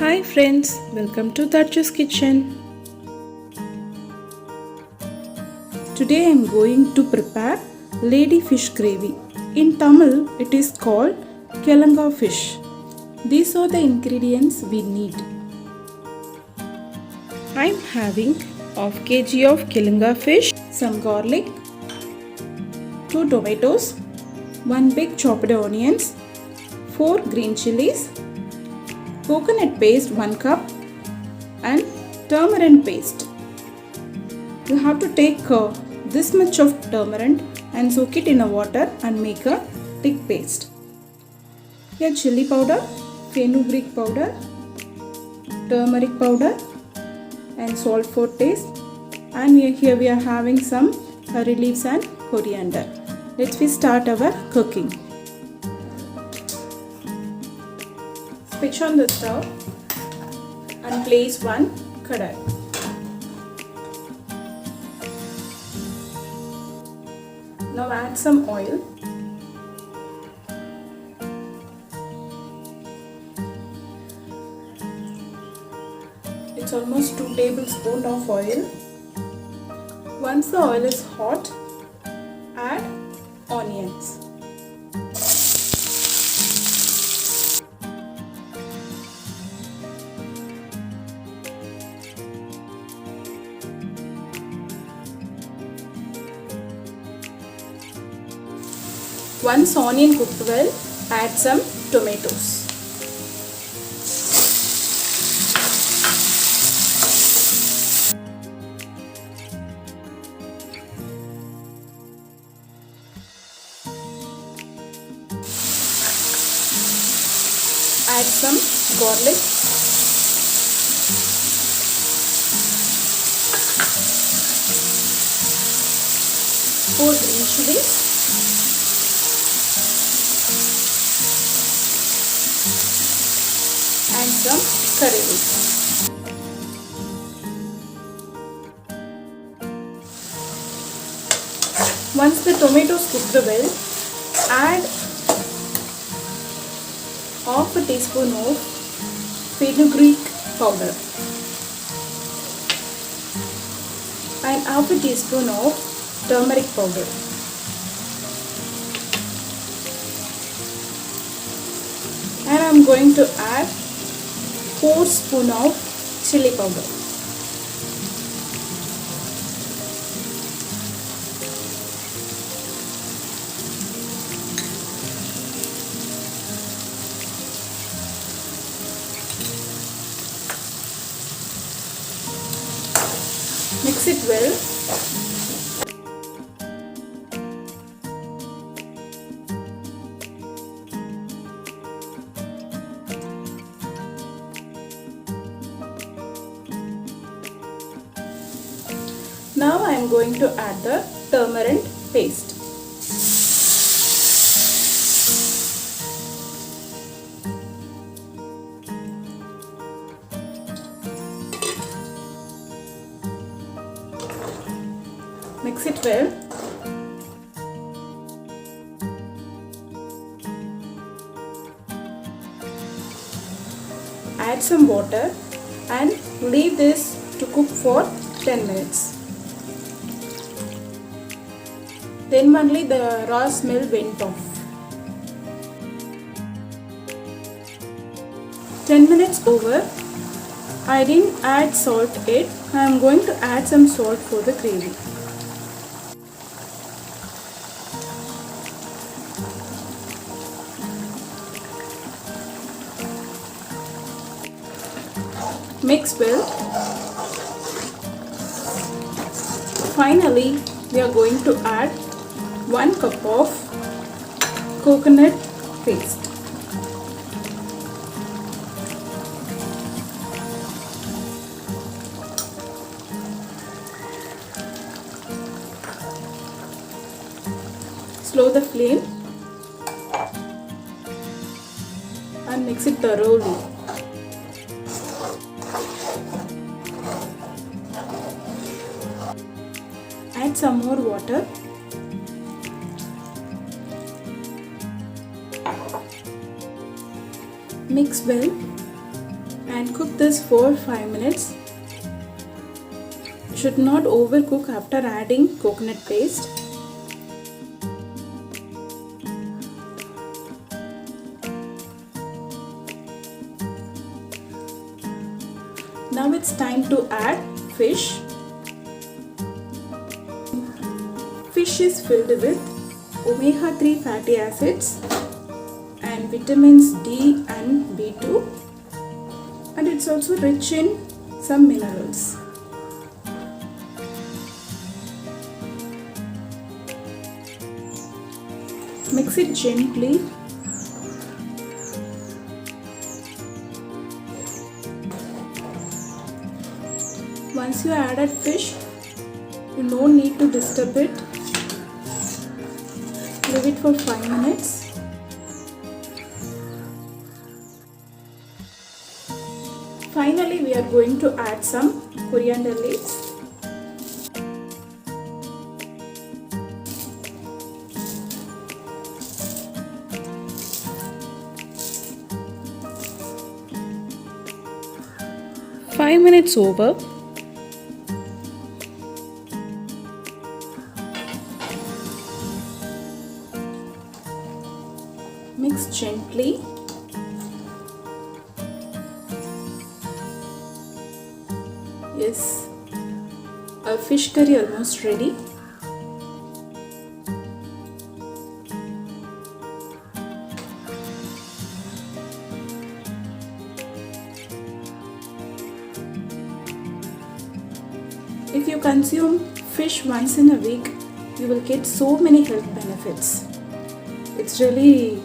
Hi friends, welcome to Darju's Kitchen. Today I am going to prepare lady fish gravy. In Tamil it is called Kelanga fish. These are the ingredients we need. I am having half kg of Kelanga fish, some garlic, 2 tomatoes, 1 big chopped onions, 4 green chilies, coconut paste 1 cup and tamarind paste. You have to take this much of tamarind and soak it in a water and make a thick paste. Here chili powder, fenugreek powder, turmeric powder and salt for taste, and here we are having some curry leaves and coriander. Let's start our cooking. Switch on the stove and place one kadai. Now add some oil. It's almost 2 tablespoons of oil. Once the oil is hot, add onions. Once onion cooked well, add some tomatoes. Add some garlic. Four green chilies. And some curry leaves. Once the tomatoes cooked well, add half a teaspoon of fenugreek powder and half a teaspoon of turmeric powder. And I am going to add 4 spoons of chili powder. Mix it well. Now I am going to add the tamarind paste. Mix it well. Add some water and leave this to cook for 10 minutes. Then only the raw smell went off. 10 minutes over. I didn't add salt yet. I am going to add some salt for the gravy. Mix well. Finally, we are going to add 1 cup of coconut paste. Slow the flame and mix it thoroughly. Add some more water. Mix well and cook this for 5 minutes. Should not overcook after adding coconut paste. Now it's time to add fish. Fish is filled with omega-3 fatty acids and vitamins D and B2, and it's also rich in some minerals. Mix it gently. Once you added fish, you no need to disturb it. Leave it for 5 minutes. Finally, we are going to add some coriander leaves. Five minutes over. Mix gently. Yes, our fish curry almost ready. If you consume fish once in a week, you will get so many health benefits. It's really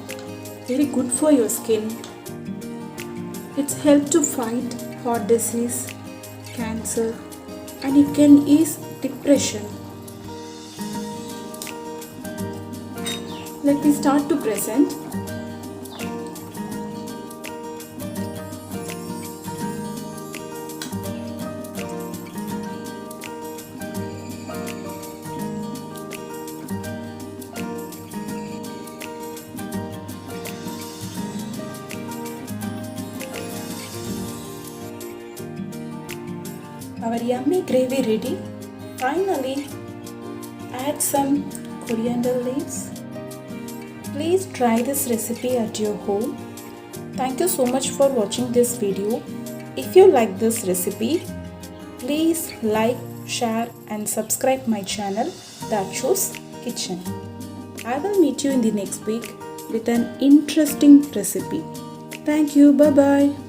very good for your skin. It's helped to fight heart disease, cancer, and it can ease depression. Let me start to present. Our yummy gravy ready. Finally, add some coriander leaves. Please try this recipe at your home. Thank you so much for watching this video. If you like this recipe, please like, share and subscribe my channel Dakshu's Kitchen. I will meet you in the next week with an interesting recipe. Thank you. Bye bye.